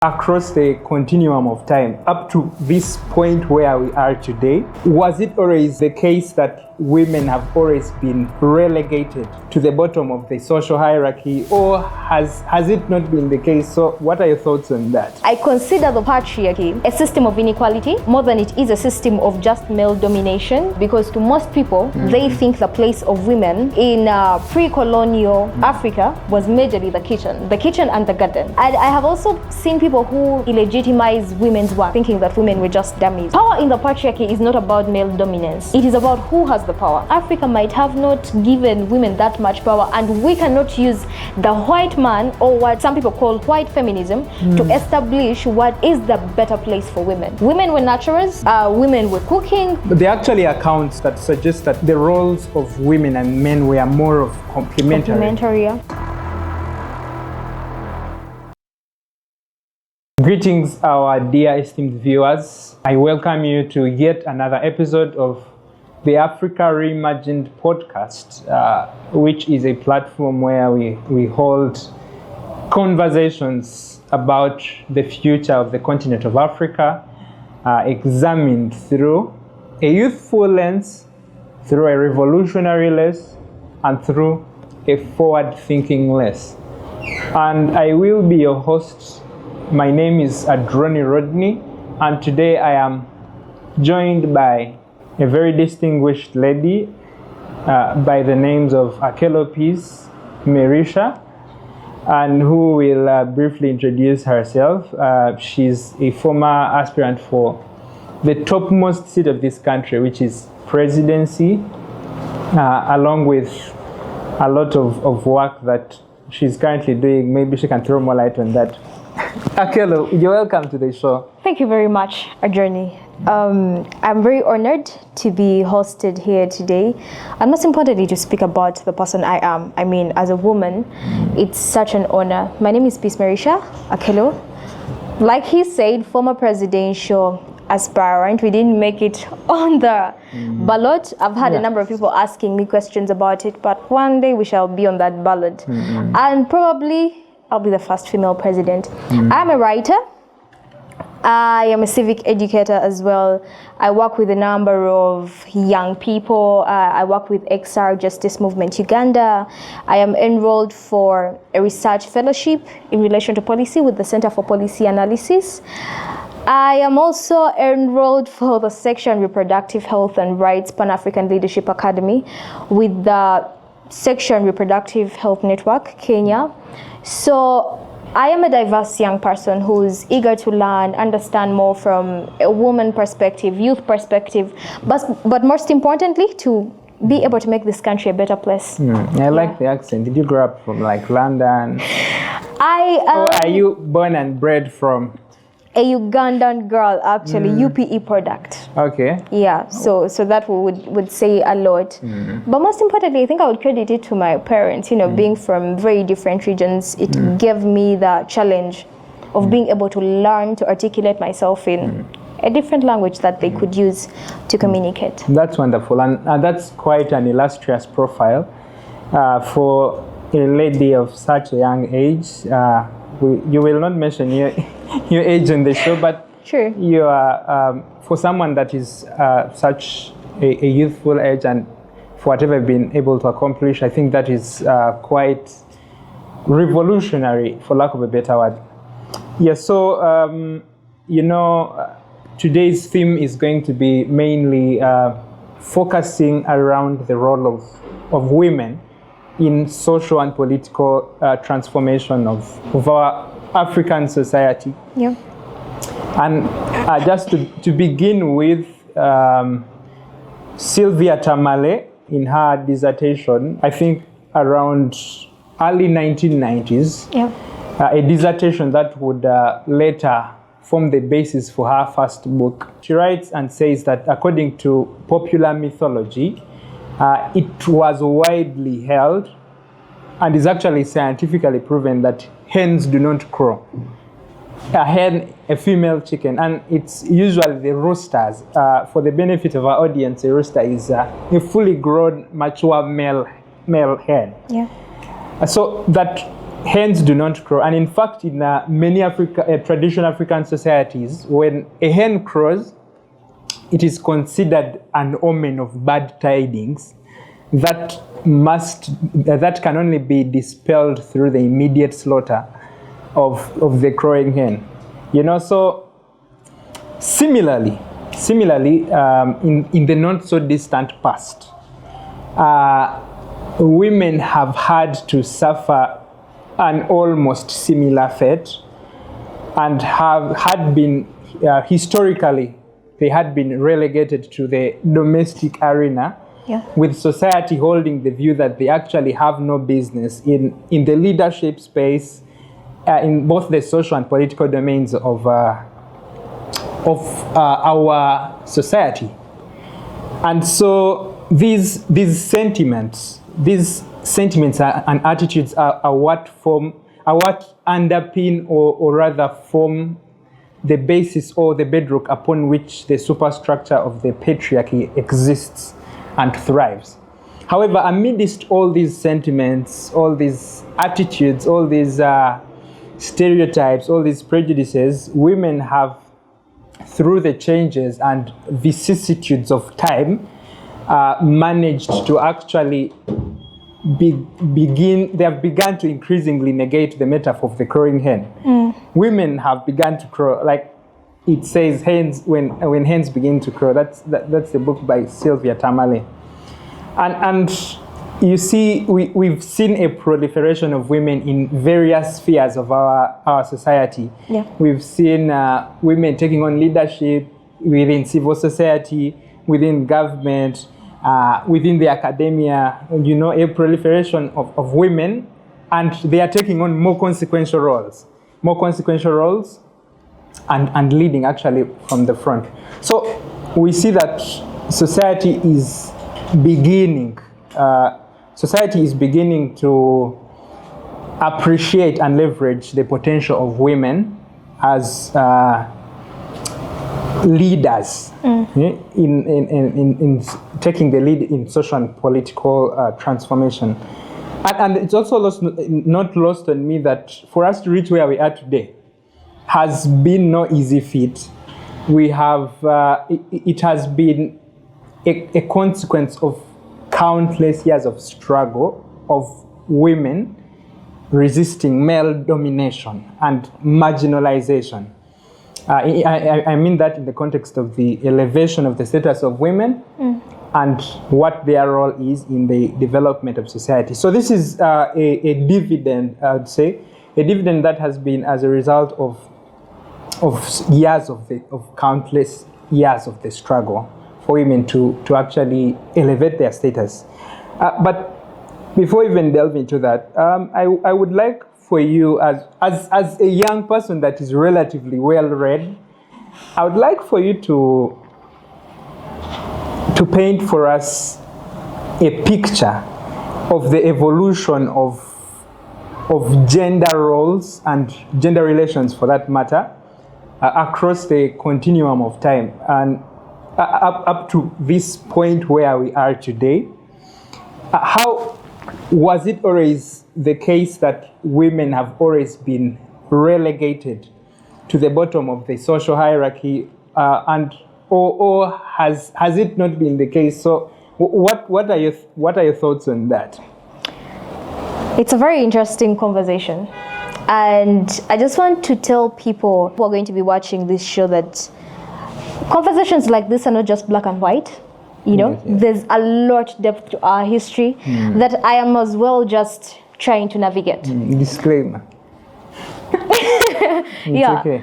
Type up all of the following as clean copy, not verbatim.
across the continuum of time up to this point where we are today, was it always the case that women have always been relegated to the bottom of the social hierarchy, or has it not been the case? So what are your thoughts on that? I consider the patriarchy a system of inequality more than it is a system of just male domination, because to most people, they think the place of women in pre-colonial Africa was majorly the kitchen and the garden. And I have also seen people who illegitimize women's work, thinking that women were just dummies. Power in the patriarchy is not about male dominance. It is about who has the power. Africa might have not given women that much power, and we cannot use the white man, or what some people call white feminism, to establish what is the better place for women. Women were nurturers, women were cooking. But there are actually accounts that suggest that the roles of women and men were more of complementary. Yeah. Greetings, our dear esteemed viewers. I welcome you to yet another episode of the Africa Reimagined Podcast, which is a platform where we hold conversations about the future of the continent of Africa, examined through a youthful lens, through a revolutionary lens, and through a forward-thinking lens. And I will be your host. My name is Adroni Rodney, and today I am joined by a very distinguished lady by the names of Akello Merisha, and who will briefly introduce herself. She's a former aspirant for the topmost seat of this country, which is presidency, along with a lot of work that she's currently doing. Maybe she can throw more light on that. Akello, you're welcome to the show. Thank you very much, Adroni. I'm very honored to be hosted here today, and most importantly to speak about the person I am. I mean, as a woman, it's such an honor. My name is Merisha Akello. Like he said, former presidential aspirant. We didn't make it on the ballot. I've had a number of people asking me questions about it, but one day we shall be on that ballot. And probably I'll be the first female president. I'm a writer. I am a civic educator as well. I work with a number of young people. I work with XR Justice Movement Uganda. I am enrolled for a research fellowship in relation to policy with the Center for Policy Analysis. I am also enrolled for the section Reproductive Health and Rights Pan-African Leadership Academy with the section Reproductive Health Network, Kenya. So I am a diverse young person who's eager to learn, understand more from a woman perspective, youth perspective, but most importantly, to be able to make this country a better place. I like the accent. Did you grow up from like London? Or are you born and bred from? A Ugandan girl, actually, UPE product. Okay. Yeah, so that would say a lot. But most importantly, I think I would credit it to my parents. You know, being from very different regions, it gave me the challenge of being able to learn to articulate myself in a different language that they could use to communicate. That's wonderful, and that's quite an illustrious profile for a lady of such a young age. You will not mention your age on the show, but sure, you are for someone that is such a youthful age, and for whatever you've been able to accomplish, I think that is quite revolutionary, for lack of a better word. Yeah. So today's theme is going to be mainly focusing around the role of women in social and political transformation of our African society. Yeah. And just to begin with, Sylvia Tamale, in her dissertation, I think around early 1990s, a dissertation that would later form the basis for her first book. She writes and says that according to popular mythology, it was widely held and is actually scientifically proven that hens do not crow. A hen, a female chicken, and it's usually the roosters. For the benefit of our audience, a rooster is a fully grown, mature male hen. Yeah. So that hens do not crow. And in fact, in many traditional African societies, when a hen crows, it is considered an omen of bad tidings that can only be dispelled through the immediate slaughter of the crowing hen. So similarly, in the not so distant past, women have had to suffer an almost similar fate, and had been historically, they had been relegated to the domestic arena, with society holding the view that they actually have no business in the leadership space, in both the social and political domains of our society. And so these sentiments and attitudes are what underpin or rather form the basis or the bedrock upon which the superstructure of the patriarchy exists and thrives. However, amidst all these sentiments, all these attitudes, all these stereotypes, all these prejudices, women have, through the changes and vicissitudes of time, managed to actually they have begun to increasingly negate the metaphor of the crowing hen. Women have begun to crow, like it says, hens when hens begin to crow. That's the book by Sylvia Tamale. And you see, we've seen a proliferation of women in various spheres of our society. Yeah. We've seen women taking on leadership within civil society, within government, within the academia, a proliferation of women, and they are taking on more consequential roles and leading actually from the front. So we see that society is beginning to appreciate and leverage the potential of women as leaders in taking the lead in social and political transformation. And it's also not lost on me that for us to reach where we are today has been no easy feat. We have, it has been a consequence of countless years of struggle of women resisting male domination and marginalization. I mean that in the context of the elevation of the status of women and what their role is in the development of society. So this is a dividend, I would say, a dividend that has been as a result of years of countless years of the struggle for women to actually elevate their status. But before even delving into that, I would like for you, as a young person that is relatively well read, I would like for you to paint for us a picture of the evolution of gender roles and gender relations, for that matter, across the continuum of time and up to this point where we are today. How was it always the case that women have always been relegated to the bottom of the social hierarchy, or has it not been the case? So, what are your thoughts on that? It's a very interesting conversation, and I just want to tell people who are going to be watching this show that conversations like this are not just black and white. Yes. There's a lot depth to our history that I am as well just trying to navigate. Disclaimer. Yeah. Okay.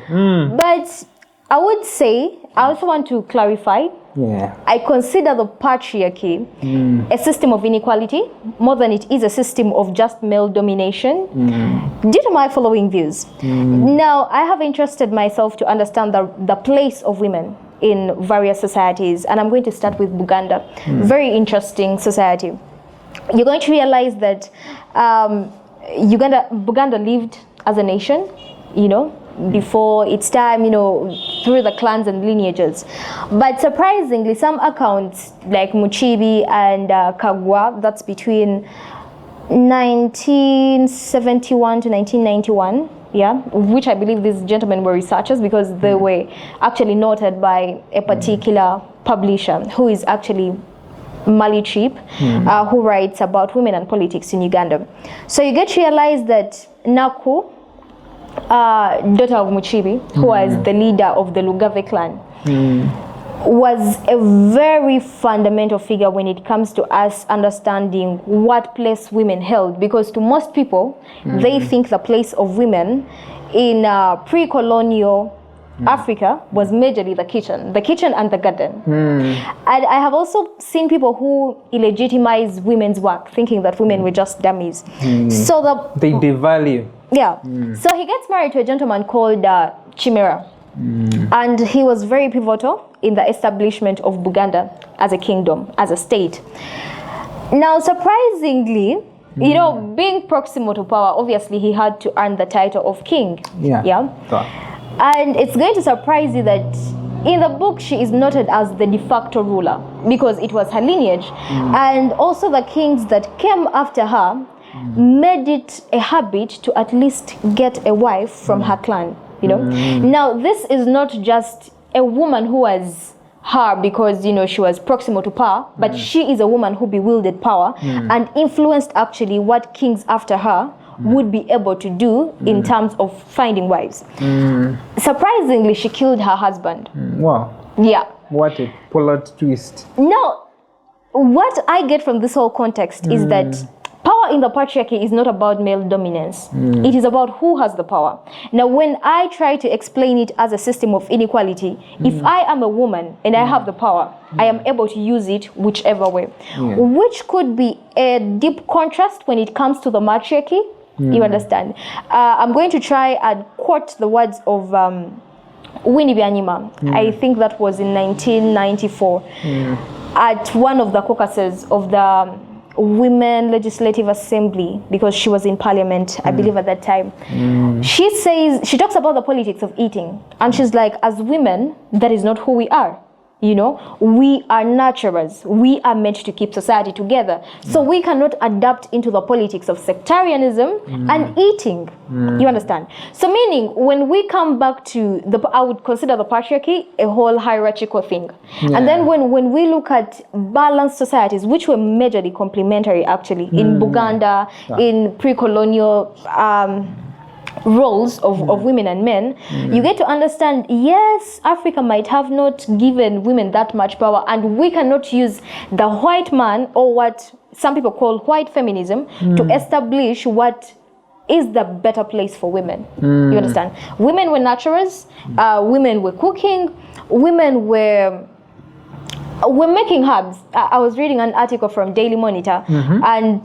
But I would say, I also want to clarify, I consider the patriarchy a system of inequality more than it is a system of just male domination due to my following views. Now, I have interested myself to understand the place of women in various societies, and I'm going to start with Buganda. Very interesting society. You're going to realize that Buganda lived as a nation, before its time, through the clans and lineages. But surprisingly, some accounts like Muchibi and Kagwa, that's between 1971 to 1991, yeah, which I believe these gentlemen were researchers because they were actually noted by a particular publisher who is actually Mali Trip, who writes about women and politics in Uganda. So you get to realize that Naku, daughter of Muchibi, who was the leader of the Lugave clan, was a very fundamental figure when it comes to us understanding what place women held, because to most people they think the place of women in pre-colonial Africa was majorly the kitchen and the garden. And I have also seen people who illegitimize women's work, thinking that women were just dummies. So they devalue. Yeah. So he gets married to a gentleman called Chimera. And he was very pivotal in the establishment of Buganda as a kingdom, as a state. Now, surprisingly, you know, being proximal to power, obviously he had to earn the title of king. Yeah. And it's going to surprise you that in the book she is noted as the de facto ruler because it was her lineage. And also the kings that came after her made it a habit to at least get a wife from her clan. You know, now this is not just a woman who was her because, you know, she was proximal to power, but she is a woman who bewielded power and influenced actually what kings after her would be able to do in terms of finding wives. Surprisingly, she killed her husband. Wow. Yeah. What a plot twist. Now, what I get from this whole context is that power in the patriarchy is not about male dominance. It is about who has the power. Now, when I try to explain it as a system of inequality, if I am a woman and I have the power, I am able to use it whichever way, which could be a deep contrast when it comes to the matriarchy. You understand? I'm going to try and quote the words of Winnie Byanyima. I think that was in 1994 at one of the caucuses of the Women Legislative Assembly, because she was in parliament, I believe at that time. She talks about the politics of eating, and she's like, as women, that is not who we are. You know, we are nurturers. We are meant to keep society together. So we cannot adapt into the politics of sectarianism and eating. You understand? So meaning, when we come back to I would consider the patriarchy a whole hierarchical thing. And then when we look at balanced societies, which were majorly complementary actually, in Buganda, in pre-colonial roles of women and men, you get to understand, yes, Africa might have not given women that much power, and we cannot use the white man, or what some people call white feminism, to establish what is the better place for women. You understand? Women were nurturers, women were cooking, women were making herbs. I was reading an article from Daily Monitor, and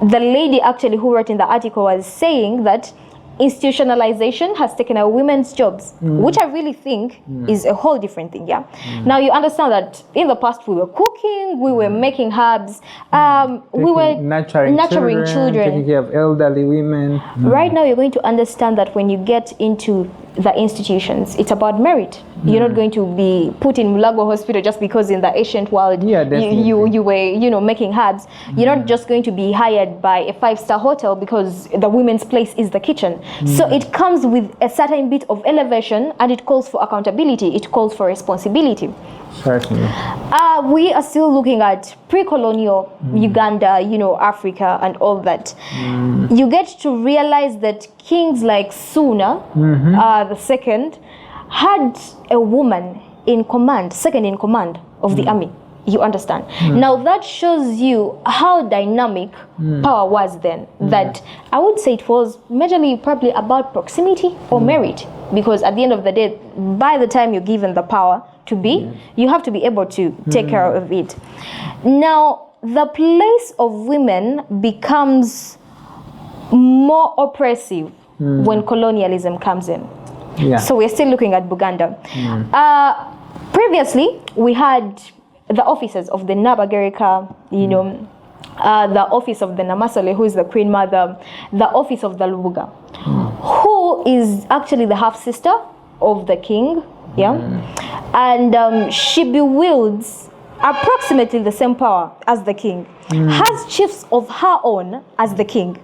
the lady actually who wrote in the article was saying that institutionalization has taken away women's jobs, which I really think is a whole different thing. Now you understand that in the past we were cooking, we were making herbs, we were nurturing children, taking care of elderly women. Right now you're going to understand that when you get into the institutions, it's about merit. You're not going to be put in Mulago Hospital just because in the ancient world you were, you know, making herbs. You're not just going to be hired by a 5-star hotel because the women's place is the kitchen. So it comes with a certain bit of elevation, and it calls for accountability. It calls for responsibility. Certainly. We are still looking at pre-colonial Uganda, you know, Africa and all that. You get to realize that kings like Suna, the second, had a woman in command, second in command of the army. You understand? Now that shows you how dynamic power was then. That I would say it was majorly probably about proximity or merit, because at the end of the day, by the time you're given the power to be, you have to be able to take care of it. Now, the place of women becomes more oppressive when colonialism comes in. So we're still looking at Buganda. Previously, we had the offices of the Nabagereka, you know, the office of the Namasole, who is the Queen Mother, the office of the Lubuga, who is actually the half-sister of the king, and she bewields approximately the same power as the king, has chiefs of her own as the king.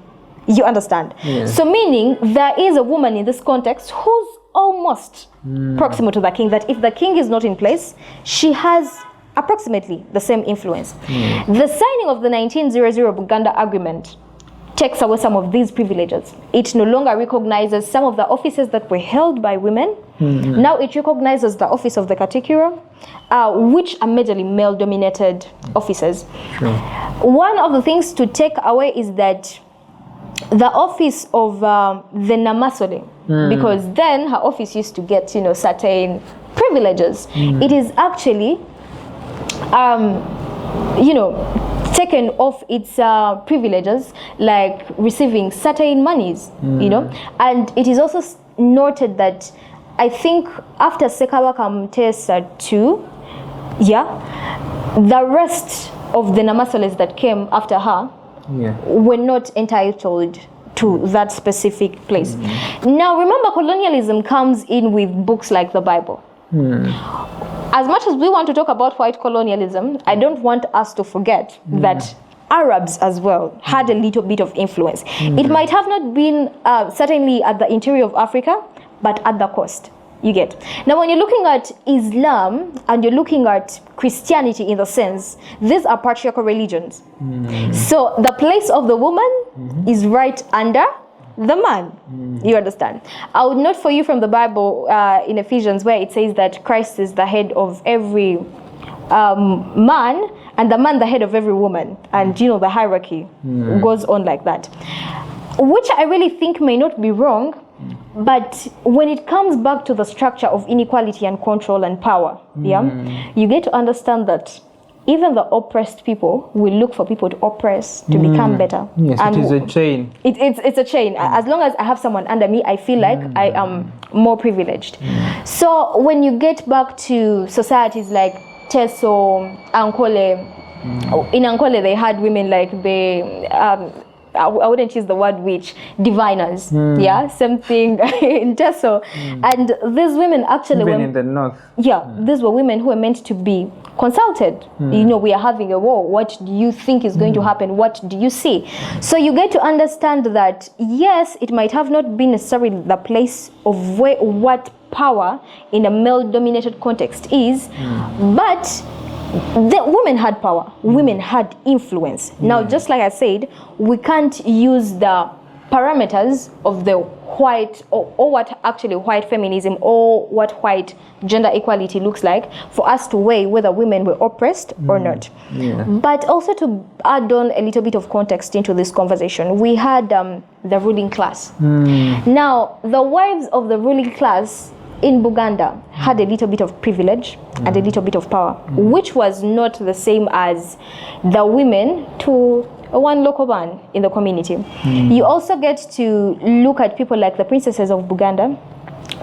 You understand? Yes. So meaning there is a woman in this context who's almost proximal to the king, that if the king is not in place, she has approximately the same influence. The signing of the 1900 Buganda Agreement takes away some of these privileges. It no longer recognizes some of the offices that were held by women. Now it recognizes the office of the catechural, which are majorly male-dominated offices. Sure. One of the things to take away is that the office of the Namasole, because then her office used to get, certain privileges. It is actually, taken off its privileges, like receiving certain monies, and it is also noted that I think after Sekabaka Mutesa II, the rest of the Namasoles that came after her were not entitled to that specific place. Now remember, colonialism comes in with books like the Bible. As much as we want to talk about white colonialism, I don't want us to forget that Arabs as well had a little bit of influence. It might have not been certainly at the interior of Africa, but at the coast. You get. Now when you're looking at Islam and you're looking at Christianity in the sense, these are patriarchal religions. So the place of the woman is right under the man. You understand? I would note for you from the Bible in Ephesians, where it says that Christ is the head of every man, and the man the head of every woman, and the hierarchy goes on like that, which I really think may not be wrong. But when it comes back to the structure of inequality and control and power, you get to understand that even the oppressed people will look for people to oppress to become better. Yes, and it is a chain. It's a chain. As long as I have someone under me, I feel like I am more privileged. So when you get back to societies like Teso, Ankole, in Ankole they had women like the I wouldn't use the word witch, diviners, same thing in Teso. And these women actually even in the north. These were women who were meant to be consulted. We are having a war. What do you think is going to happen? What do you see? So you get to understand that, yes, it might have not been necessarily the place of what power in a male-dominated context is, but the women had power, women had influence. Now, just like I said, we can't use the parameters of the white or what actually white feminism or what white gender equality looks like for us to weigh whether women were oppressed or not. But also to add on a little bit of context into this conversation, we had the ruling class. Now, the wives of the ruling class in Buganda had a little bit of privilege and a little bit of power, which was not the same as the women to one local man in the community. You also get to look at people like the princesses of Buganda.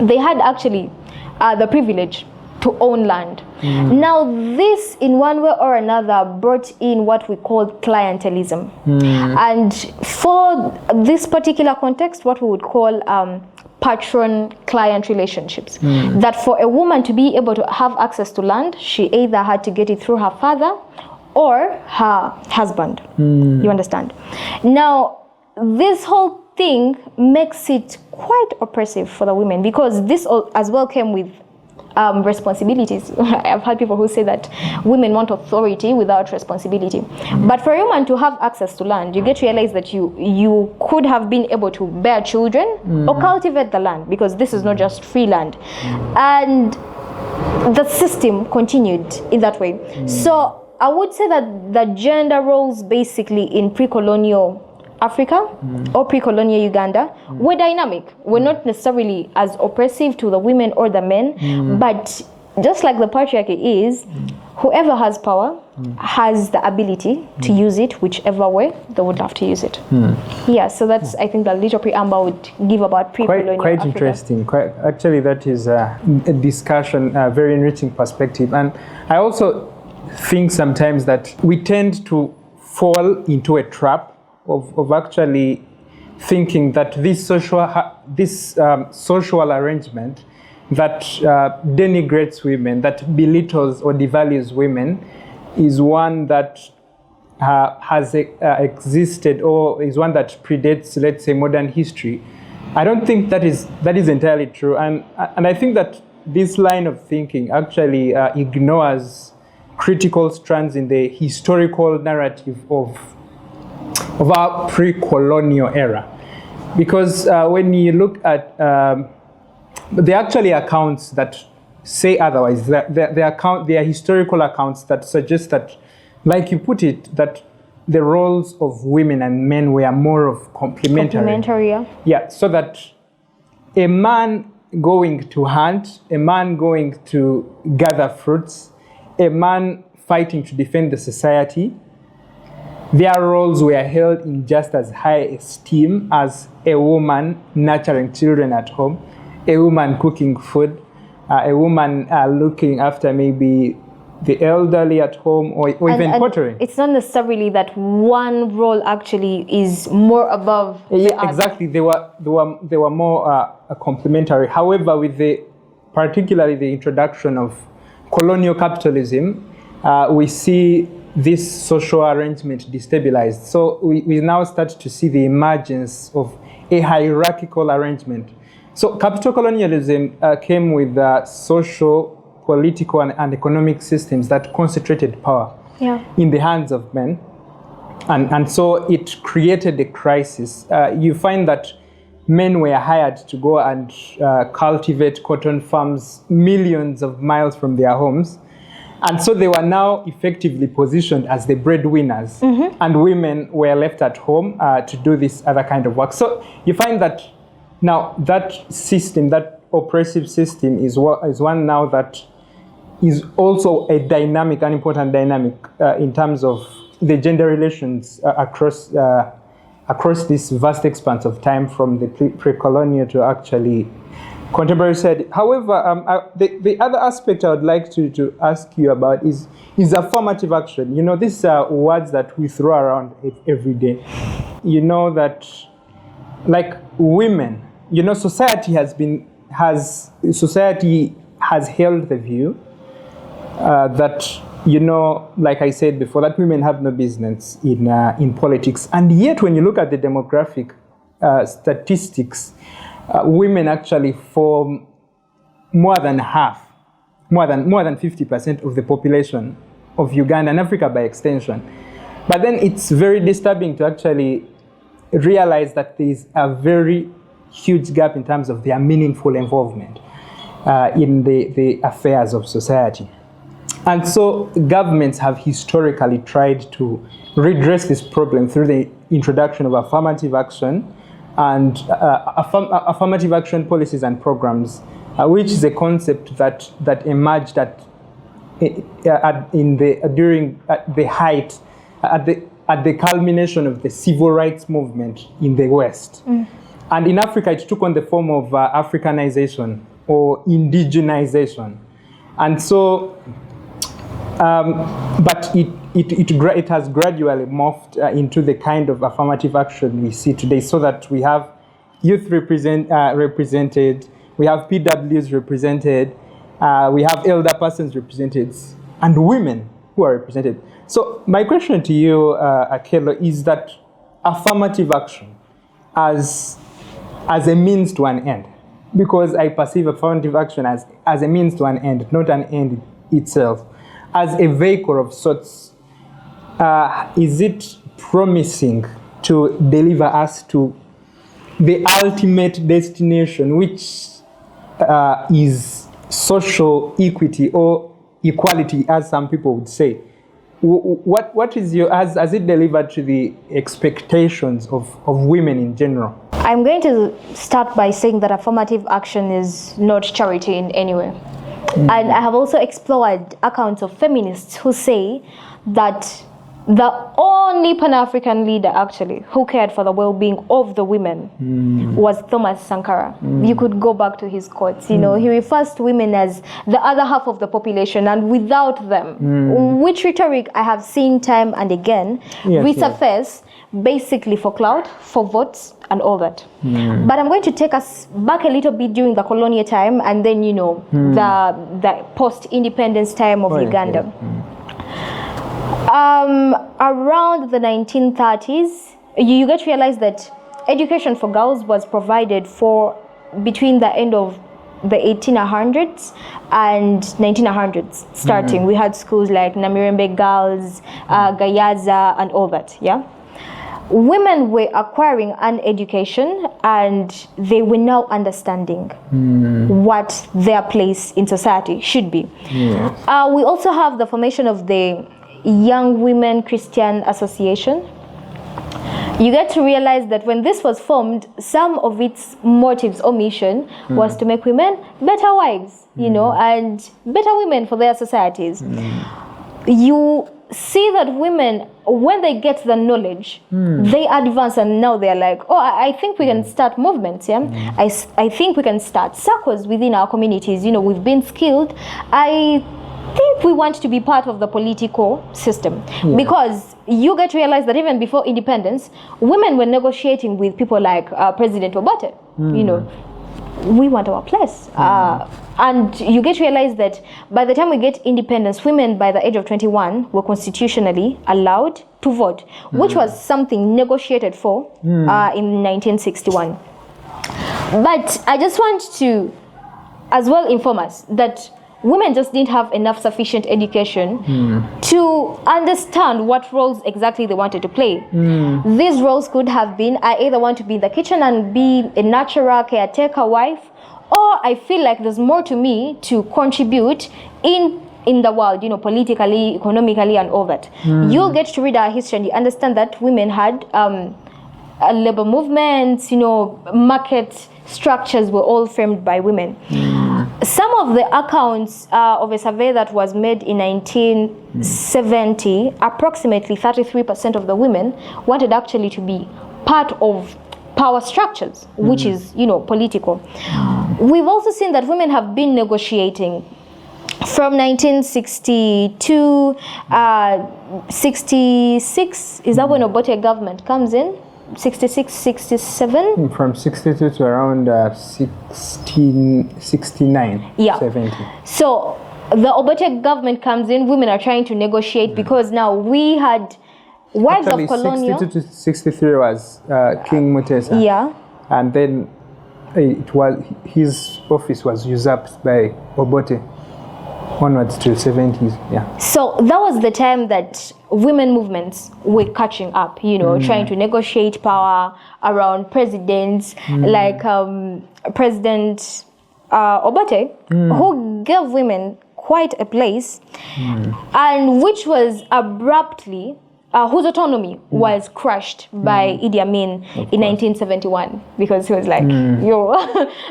They had actually the privilege to own land. Now this, in one way or another, brought in what we call clientelism. And for this particular context, what we would call patron-client relationships. That for a woman to be able to have access to land, she either had to get it through her father or her husband. You understand? Now, this whole thing makes it quite oppressive for the women, because this as well came with responsibilities. I've had people who say that women want authority without responsibility. But for a woman to have access to land, you get to realize that you could have been able to bear children or cultivate the land, because this is not just free land. And the system continued in that way. So I would say that the gender roles basically in pre-colonial Africa or pre-colonial Uganda were dynamic. Were not necessarily as oppressive to the women or the men, but just like the patriarchy is, whoever has power has the ability to use it whichever way they would love to use it. So that's, I think, the little preamble would give about pre-colonial quite Africa. Interesting. Actually, that is a discussion, a very enriching perspective. And I also think sometimes that we tend to fall into a trap of actually thinking that this social arrangement that denigrates women, that belittles or devalues women, is one that has existed, or is one that predates, let's say, modern history. I don't think that is entirely true, and I think that this line of thinking actually ignores critical strands in the historical narrative of our pre-colonial era, because when you look at there are actually accounts that say otherwise. There are historical accounts that suggest that, like you put it, that the roles of women and men were more of complementary. Complementary, yeah. Yeah, so that a man going to hunt, a man going to gather fruits, a man fighting to defend the society, their roles were held in just as high esteem as a woman nurturing children at home, a woman cooking food, a woman looking after maybe the elderly at home, or even pottering. It's not necessarily that one role actually is more above the other. Exactly. They were more complementary. However, with particularly the introduction of colonial capitalism, we see this social arrangement destabilized. So we now start to see the emergence of a hierarchical arrangement. So capital colonialism came with social, political, and economic systems that concentrated power in the hands of men. And so it created a crisis. You find that men were hired to go and cultivate cotton farms millions of miles from their homes. And so they were now effectively positioned as the breadwinners, and women were left at home to do this other kind of work. So you find that now that system, that oppressive system, is one now that is also a dynamic, an important dynamic in terms of the gender relations across this vast expanse of time, from the pre-colonial to actually contemporary society. However, the other aspect I would like to ask you about is affirmative action. You know, these are words that we throw around every day. You know that, like women, you know, society has held the view that, you know, like I said before, that women have no business in politics. And yet, when you look at the demographic statistics, women actually form more than 50% of the population of Uganda and Africa by extension. But then it's very disturbing to actually realize that there is a very huge gap in terms of their meaningful involvement in the affairs of society. And so governments have historically tried to redress this problem through the introduction of affirmative action and affirmative action policies and programs, which is a concept that emerged at the culmination of the civil rights movement in the West. And in Africa, it took on the form of Africanization or indigenization. And so, but it has gradually morphed into the kind of affirmative action we see today, so that we have youth represented, we have PWs represented, we have elder persons represented, and women who are represented. So my question to you, Akello, is that affirmative action as a means to an end, because I perceive affirmative action as a means to an end, not an end itself, as a vehicle of sorts. Is it promising to deliver us to the ultimate destination, which is social equity or equality, as some people would say? What is has it delivered to the expectations of women in general? I'm going to start by saying that affirmative action is not charity in any way. And I have also explored accounts of feminists who say that the only Pan-African leader actually who cared for the well-being of the women was Thomas Sankara. You could go back to his quotes. You know, he refers to women as the other half of the population, and without them, which rhetoric I have seen time and again resurface, basically for clout, for votes, and all that. But I'm going to take us back a little bit during the colonial time, and then, you know, the post-independence time of Uganda. Around the 1930s, you get to realize that education for girls was provided for between the end of the 1800s and 1900s starting. We had schools like Namirembe Girls, Gayaza, and all that. Yeah, women were acquiring an education and they were now understanding what their place in society should be. Yes. We also have the formation of the Young Women Christian Association. You get to realize that when this was formed, some of its motives or mission was to make women better wives, you know, and better women for their societies. You see that women, when they get the knowledge, they advance, and now they're like, oh, I think we can start movements, yeah? I think we can start circles within our communities. You know, we've been skilled. I think we want to be part of the political system, because you get to realize that even before independence, women were negotiating with people like President Obote. You know, we want our place. And you get to realize that by the time we get independence, women by the age of 21 were constitutionally allowed to vote, which was something negotiated for in 1961. But I just want to as well inform us that women just didn't have enough sufficient education to understand what roles exactly they wanted to play. These roles could have been, I either want to be in the kitchen and be a natural caretaker wife, or I feel like there's more to me to contribute in the world, you know, politically, economically, and all that. You'll get to read our history and you understand that women had labor movements, you know, market structures were all framed by women. Some of the accounts of a survey that was made in 1970, approximately 33% of the women wanted actually to be part of power structures, which is, you know, political. We've also seen that women have been negotiating from 1962, 66, is that when Obote government comes in? 66, 67? From 62 to around 69, 70. So the Obote government comes in, women are trying to negotiate because now we had wives Actually, of colonial. 62 to 63 was King Mutesa. Yeah. And then it was his office was usurped by Obote onwards to 70s. Yeah. So that was the time that women movements were catching up, you know, trying to negotiate power around presidents like President Obote, who gave women quite a place, and which was abruptly whose autonomy was crushed by Idi Amin in 1971, because he was like, yo,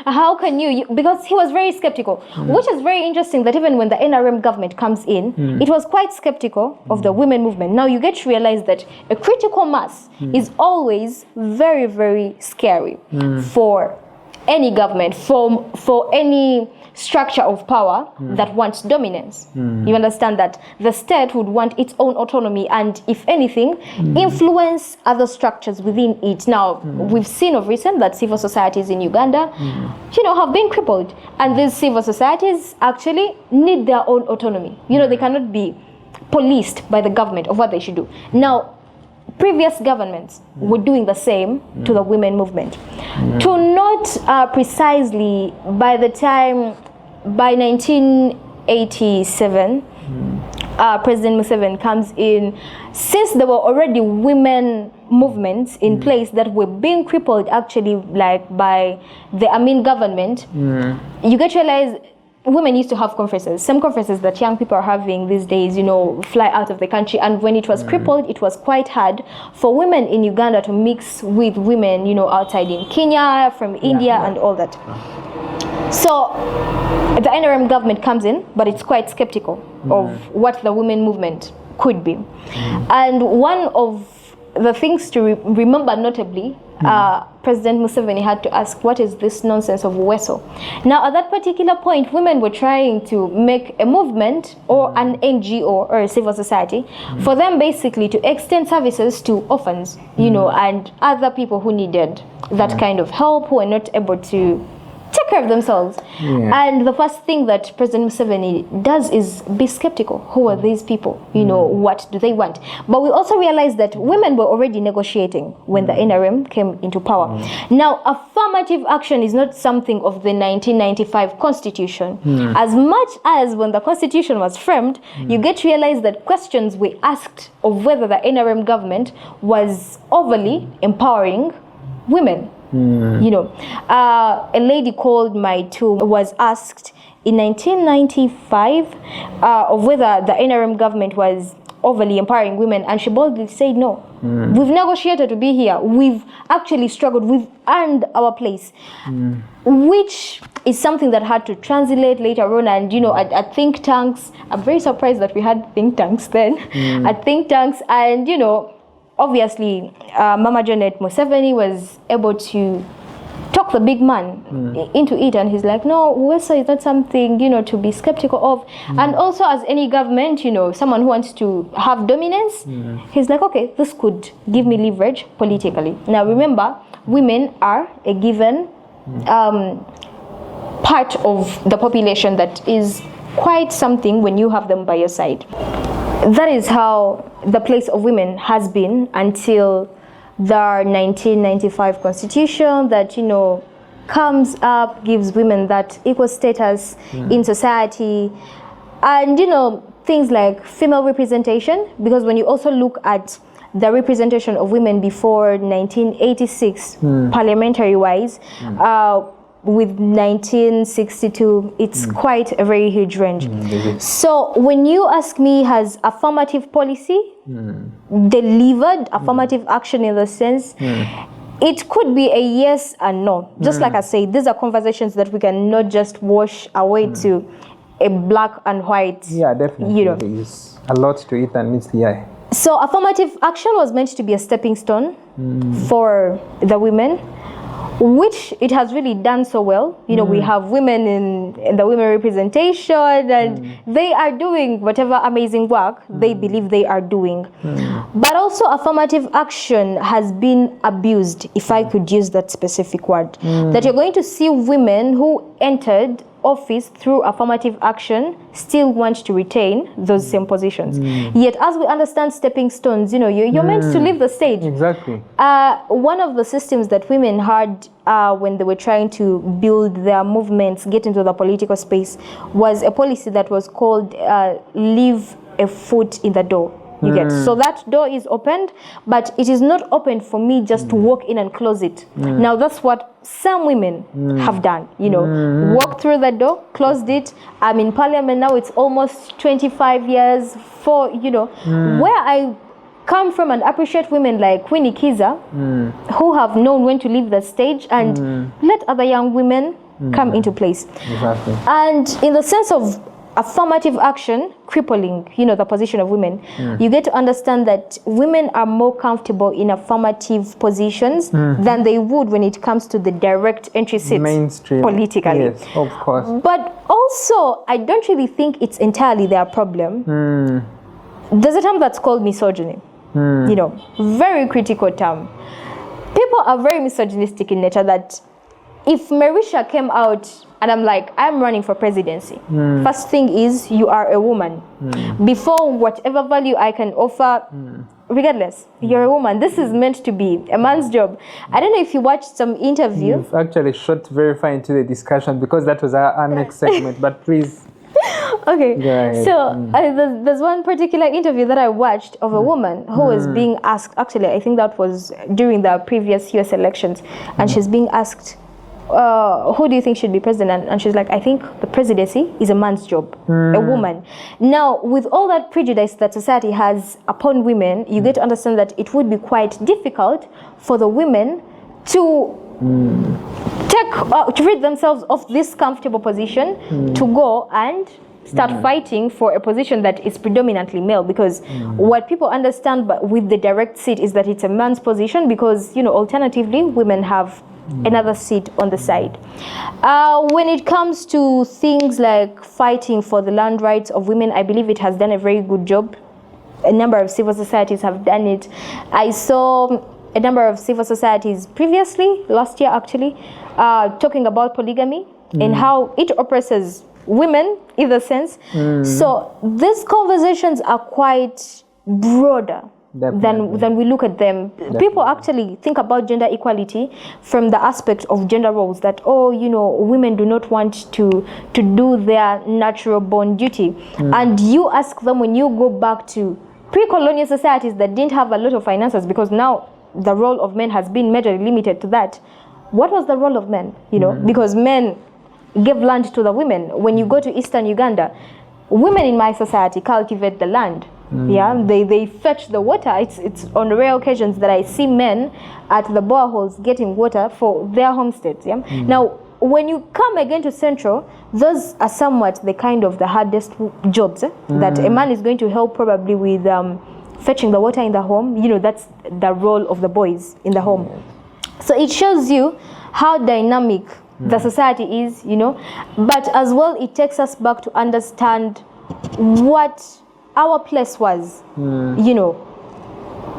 how can you, because he was very skeptical, which is very interesting that even when the NRM government comes in, it was quite skeptical of the women movement. Now you get to realize that a critical mass is always very, very scary for any government, for any structure of power that wants dominance. You understand that the state would want its own autonomy and, if anything, influence other structures within it. Now, we've seen of recent that civil societies in Uganda, you know, have been crippled, and these civil societies actually need their own autonomy. You know, they cannot be policed by the government of what they should do. Now, previous governments were doing the same to the women movement. To note precisely, by 1987, President Museveni comes in. Since there were already women movements in place that were being crippled actually like by the Amin government, you get to realize women used to have conferences, same conferences that young people are having these days, you know, fly out of the country. And when it was crippled, it was quite hard for women in Uganda to mix with women, you know, outside in Kenya, from India, and all that. So the NRM government comes in, but it's quite skeptical of what the women movement could be. And one of the things to remember notably, President Museveni had to ask, what is this nonsense of Weso? Now, at that particular point, women were trying to make a movement or an NGO or a civil society for them basically to extend services to orphans, you know, and other people who needed that kind of help, who were not able to take care of themselves. And the first thing that President Museveni does is be skeptical. Who are these people? You know, what do they want? But we also realize that women were already negotiating when the NRM came into power. Now, affirmative action is not something of the 1995 Constitution. As much as when the Constitution was framed, you get to realize that questions were asked of whether the NRM government was overly empowering women. You know, a lady called My Two was asked in 1995 of whether the NRM government was overly empowering women, and she boldly said no. We've negotiated to be here. We've actually struggled. We've earned our place, which is something that had to translate later on. And you know, at think tanks, I'm very surprised that we had think tanks then. At think tanks, and you know, obviously, Mama Janet Museveni was able to talk the big man into it, and he's like, no, Wesa is not something, you know, to be skeptical of. And also, as any government, you know, someone who wants to have dominance, he's like, okay, this could give me leverage politically. Now, remember, women are a given part of the population that is quite something when you have them by your side. That is how the place of women has been until the 1995 Constitution that, you know, comes up, gives women that equal status in society. And, you know, things like female representation, because when you also look at the representation of women before 1986, parliamentary-wise, with 1962, it's quite a very huge range. So when you ask me, has affirmative policy delivered affirmative action in the sense? It could be a yes and no. Just like I said, these are conversations that we cannot just wash away to a black and white. Yeah, definitely. You know, there's a lot to it and meets the eye. So affirmative action was meant to be a stepping stone for the women, which it has really done so well. You know, we have women in the women representation, and they are doing whatever amazing work they believe they are doing. But also affirmative action has been abused, if I could use that specific word. That you're going to see women who entered office through affirmative action still want to retain those same positions. Yet, as we understand stepping stones, you know, you're meant to leave the stage. Exactly. One of the systems that women had when they were trying to build their movements, get into the political space, was a policy that was called leave a foot in the door. You get, so that door is opened, but it is not opened for me just to walk in and close it. Now that's what some women have done, you know, walk through the door, closed it. I'm in parliament now, it's almost 25 years for, you know, where I come from and appreciate women like Queen Kiza, who have known when to leave the stage and let other young women come into place. Exactly. And in the sense of affirmative action crippling, you know, the position of women, you get to understand that women are more comfortable in affirmative positions than they would when it comes to the direct entry seats mainstream politically. Yes, of course. But also, I don't really think it's entirely their problem. There's a term that's called misogyny. You know, very critical term. People are very misogynistic in nature, that if Marisha came out and I'm like, I'm running for presidency, first thing is you are a woman. Before whatever value I can offer, regardless, you're a woman. This is meant to be a man's job. I don't know if you watched some interview. You've actually shot very far into the discussion because that was our next segment, but please. Okay, ahead. so there's one particular interview that I watched of a woman who was being asked, actually I think that was during the previous US elections, and she's being asked, who do you think should be president? And she's like, I think the presidency is a man's job, a woman. Now, with all that prejudice that society has upon women, you get to understand that it would be quite difficult for the women to to rid themselves of this comfortable position to go and start fighting for a position that is predominantly male, because what people understand but with the direct seat is that it's a man's position, because, you know, alternatively women have another seat on the side. When it comes to things like fighting for the land rights of women, I believe it has done a very good job. A number of civil societies have done it. I saw a number of civil societies previously, last year actually, talking about polygamy and how it oppresses women in the sense. So these conversations are quite broader than we look at them. People actually think about gender equality from the aspect of gender roles, that women do not want to do their natural born duty. And you ask them, when you go back to pre-colonial societies that didn't have a lot of finances, because now the role of men has been majorly limited to that. What was the role of men? Because men gave land to the women. When you go to eastern Uganda, women in my society cultivate the land. They fetch the water. It's on rare occasions that I see men at the boreholes getting water for their homesteads. Now, when you come again to Central, those are somewhat the hardest jobs that a man is going to help probably with fetching the water in the home. That's the role of the boys in the home. So it shows you how dynamic the society is, but as well it takes us back to understand what our place was,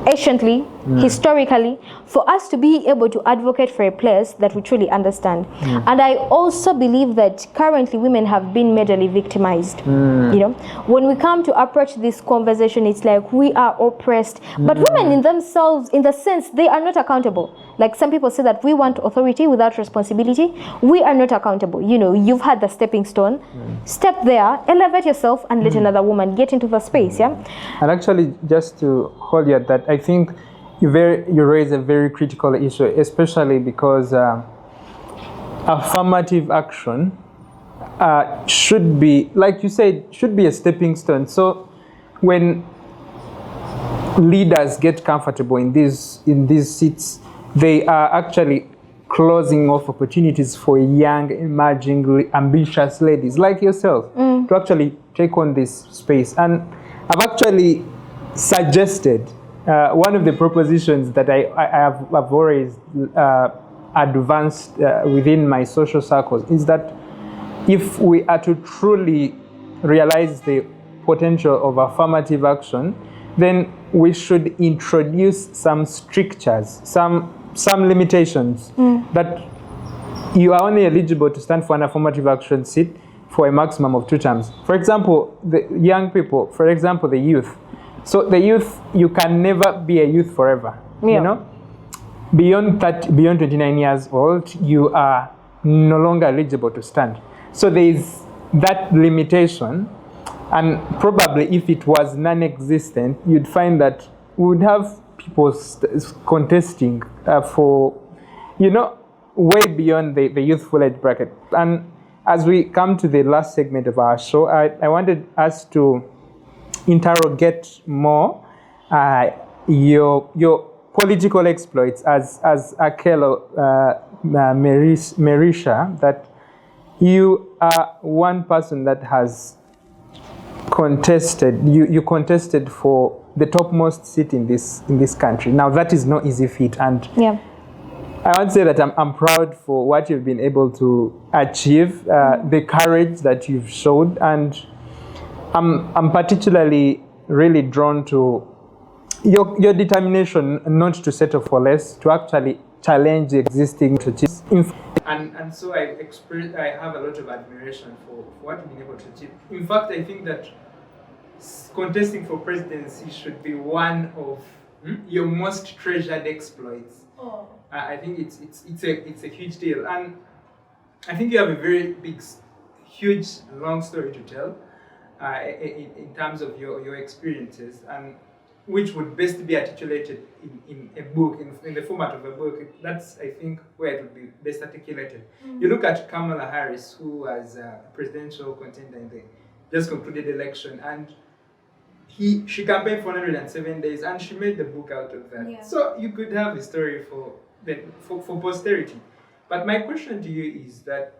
anciently, historically, for us to be able to advocate for a place that we truly understand. And I also believe that currently women have been majorly victimized. When we come to approach this conversation, it's like we are oppressed, but women in themselves, in the sense, they are not accountable. Like some people say that we want authority without responsibility. We are not accountable. You've had the stepping stone. Step there, elevate yourself, and let another woman get into the space. And actually, just to hold you at that, I think you raise a very critical issue, especially because affirmative action should be, like you said, should be a stepping stone. So when leaders get comfortable in these seats, they are actually closing off opportunities for young, emerging, ambitious ladies like yourself to actually take on this space. And I've actually suggested one of the propositions that I've always advanced within my social circles is that if we are to truly realize the potential of affirmative action, then we should introduce some strictures, some limitations, that you are only eligible to stand for an affirmative action seat for a maximum of 2 terms. For example, the young people, for example, the youth. So the youth, you can never be a youth forever. Beyond 29 years old, you are no longer eligible to stand. So there is that limitation, and probably if it was non-existent, you'd find that we would have people contesting for, way beyond the youthful age bracket. And as we come to the last segment of our show, I wanted us to interrogate more your political exploits as Akello Merisha, that you are one person that has contested, you contested for the topmost seat in this country. Now that is no easy feat, and I want to say that I'm proud for what you've been able to achieve, the courage that you've showed, and I'm particularly really drawn to your determination not to settle for less, to actually challenge the existing strategies. And so I have a lot of admiration for what you've been able to achieve. In fact, I think that contesting for presidency should be one of your most treasured exploits. I think it's a huge deal, and I think you have a very huge, long story to tell in terms of your experiences, and which would best be articulated in a book, in the format of a book. That's, I think, where it would be best articulated. You look at Kamala Harris, who was a presidential contender in the just concluded election, and she campaigned for 107 days, and she made the book out of that. So you could have a story for posterity. But my question to you is that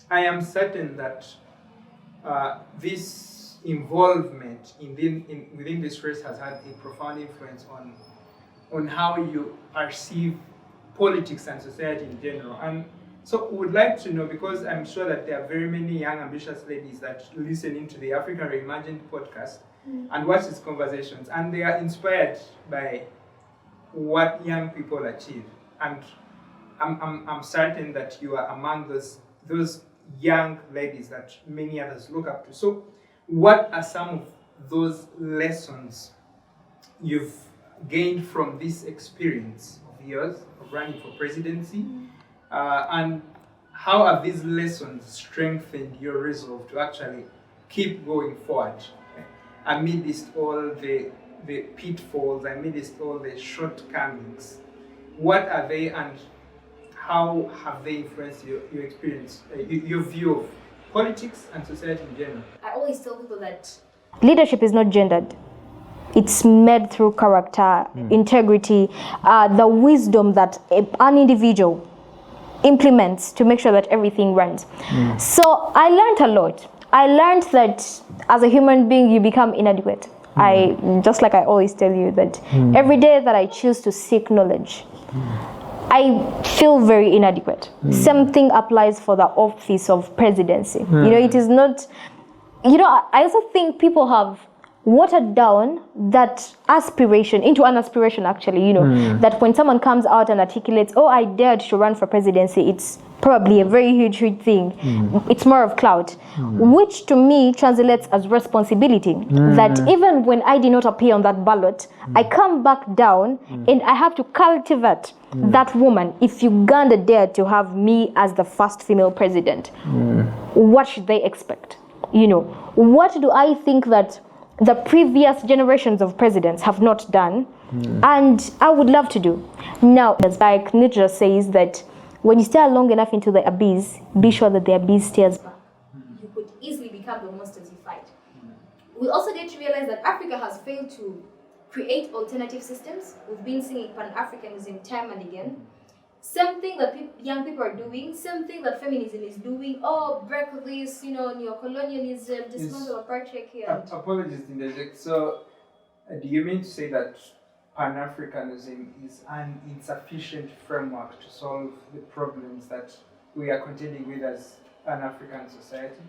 I am certain that this involvement within this race has had a profound influence on how you perceive politics and society in general. And so would like to know, because I'm sure that there are very many young ambitious ladies that listen into the Africa Reimagined podcast and watch these conversations, and they are inspired by what young people achieve. And I'm certain that you are among those young ladies that many others look up to. So what are some of those lessons you've gained from this experience of yours of running for presidency? And how have these lessons strengthened your resolve to actually keep going forward amidst all the pitfalls, amidst all the shortcomings? What are they, and how have they influenced your experience, your view of politics and society in general? I always tell people that leadership is not gendered. It's made through character, integrity, the wisdom that an individual implements to make sure that everything runs. So I learned a lot. I learned that as a human being, you become inadequate. Just like I always tell you that every day that I choose to seek knowledge, I feel very inadequate. Something applies for the office of presidency. You know, it is not, you know, I also think people have watered down that aspiration into an aspiration, actually, you know, that when someone comes out and articulates, oh, I dared to run for presidency, it's probably a very huge thing. It's more of clout, which to me translates as responsibility. That even when I did not appear on that ballot, I come back down and I have to cultivate that woman. If Uganda dared to have me as the first female president, what should they expect? You know, what do I think that the previous generations of presidents have not done, and I would love to do? Now, it's like Nietzsche says that when you stare long enough into the abyss, be sure that the abyss stares back. You could easily become the monsters you fight. We also get to realize that Africa has failed to create alternative systems. We've been singing Pan-Africanism time and again. Something that young people are doing, something that feminism is doing. Oh, break this, you know, neocolonialism, dismantle patriarchy. Apologies, interject. So, do you mean to say that Pan-Africanism is an insufficient framework to solve the problems that we are contending with as an African society?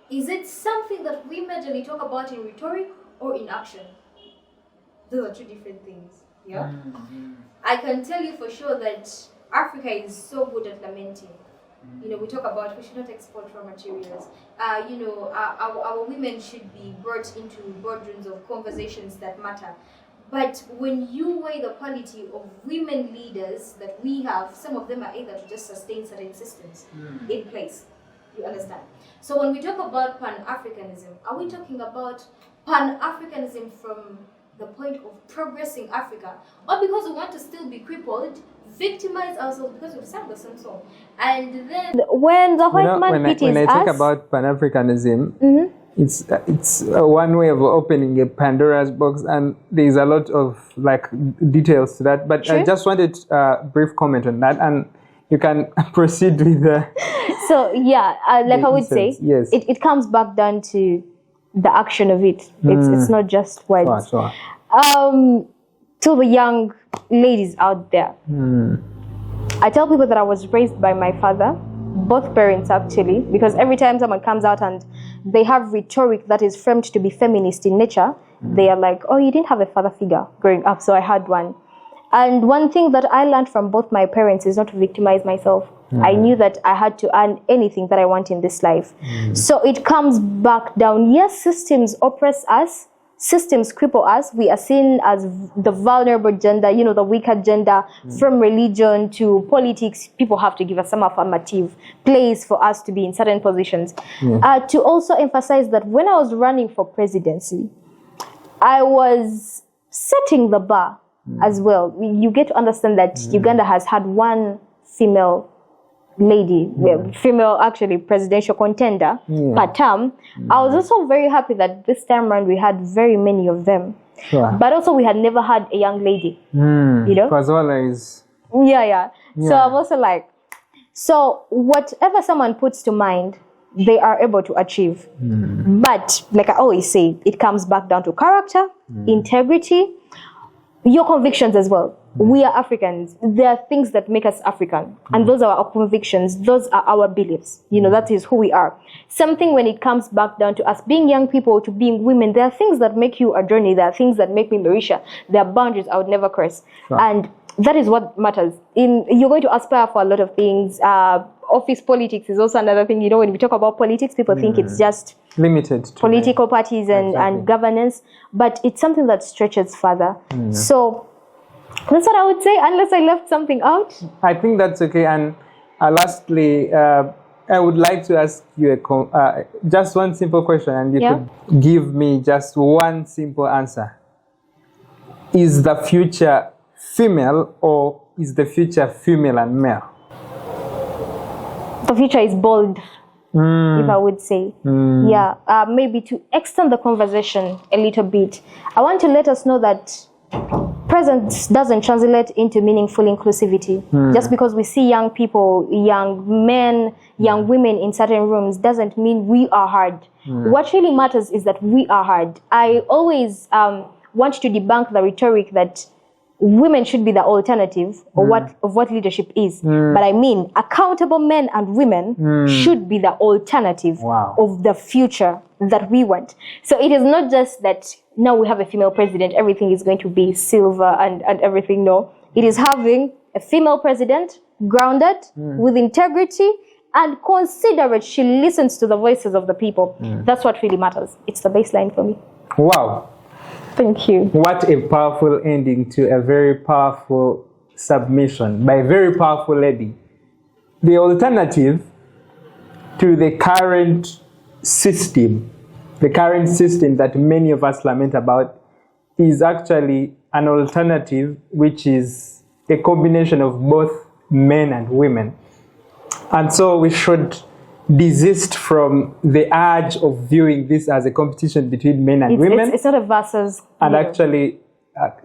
Is it something that we majorly talk about in rhetoric or in action? Those are two different things. Yeah. I can tell you for sure that Africa is so good at lamenting. You know, we talk about we should not export raw materials. You know, our women should be brought into boardrooms of conversations that matter. But when you weigh the quality of women leaders that we have, some of them are able to just sustain certain systems in place. You understand? So when we talk about Pan-Africanism, are we talking about Pan-Africanism from the point of progressing Africa, or because we want to still be crippled, victimize ourselves because we've sang the same song? And then when the white man pities us... When I talk about Pan-Africanism, it's one way of opening a Pandora's box, and there's a lot of like details to that. But I just wanted a brief comment on that, and you can proceed with the... So yeah, like I would say, yes. It comes back down to the action of it. It's not just words. Sure. To the young ladies out there, I tell people that I was raised by my father, both parents actually, because every time someone comes out and they have rhetoric that is framed to be feminist in nature, they are like, oh, you didn't have a father figure growing up, so I had one. And one thing that I learned from both my parents is not to victimize myself. I knew that I had to earn anything that I want in this life. So it comes back down. Yes, systems oppress us. Systems cripple us. We are seen as the vulnerable gender, you know, the weaker gender. From religion to politics, people have to give us some affirmative place for us to be in certain positions. To also emphasize that when I was running for presidency, I was setting the bar as well. You get to understand that Uganda has had one female lady, female actually presidential contender per term. I was also very happy that this time around we had very many of them. But also we had never had a young lady. You know? Because always. Yeah. So I'm also like, so whatever someone puts to mind, they are able to achieve. But like I always say, it comes back down to character, integrity, your convictions as well. We are Africans. There are things that make us African. And those are our convictions. Those are our beliefs. You know, that is who we are. Something when it comes back down to us being young people, to being women, there are things that make you a journey. There are things that make me Marisha. There are boundaries I would never cross. And that is what matters. You're going to aspire for a lot of things. Office politics is also another thing. When we talk about politics, people think it's just limited to political parties and governance, but it's something that stretches further. So that's what I would say, unless I left something out. I think that's okay. And lastly, I would like to ask you just one simple question, and you could give me just one simple answer. Is the future female, or is the future female and male? The future is bold, if I would say. Maybe to extend the conversation a little bit, I want to let us know that presence doesn't translate into meaningful inclusivity. Just because we see young people, young men, young women in certain rooms doesn't mean we are hard. What really matters is that we are hard. I always want to debunk the rhetoric that women should be the alternative of what leadership is. But I mean, accountable men and women should be the alternative of the future that we want. So it is not just that now we have a female president, everything is going to be silver and everything. No, it is having a female president grounded with integrity and considerate. She listens to the voices of the people. That's what really matters. It's the baseline for me. Wow. Thank you. What a powerful ending to a very powerful submission by a very powerful lady. The alternative to the current system that many of us lament about, is actually an alternative which is a combination of both men and women. And so we should desist from the urge of viewing this as a competition between men and women. It's not a versus. And actually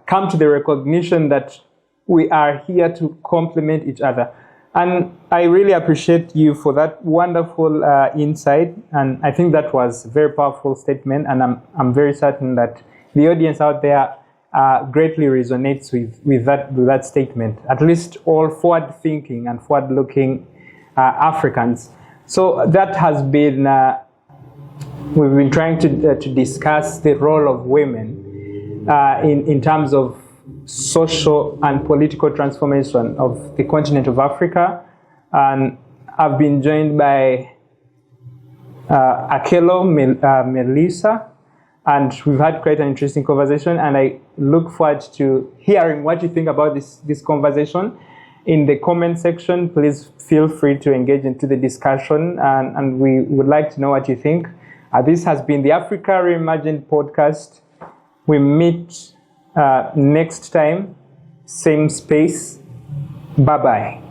come to the recognition that we are here to complement each other. And I really appreciate you for that wonderful insight. And I think that was a very powerful statement. And I'm very certain that the audience out there greatly resonates with that statement. At least all forward-thinking and forward-looking Africans. So that has been, we've been trying to discuss the role of women in terms of social and political transformation of the continent of Africa. And I've been joined by Akello, Melissa, and we've had quite an interesting conversation, and I look forward to hearing what you think about this conversation. In the comment section, please feel free to engage into the discussion, and we would like to know what you think. This has been the Africa Reimagined Podcast. We meet next time, same space. Bye-bye.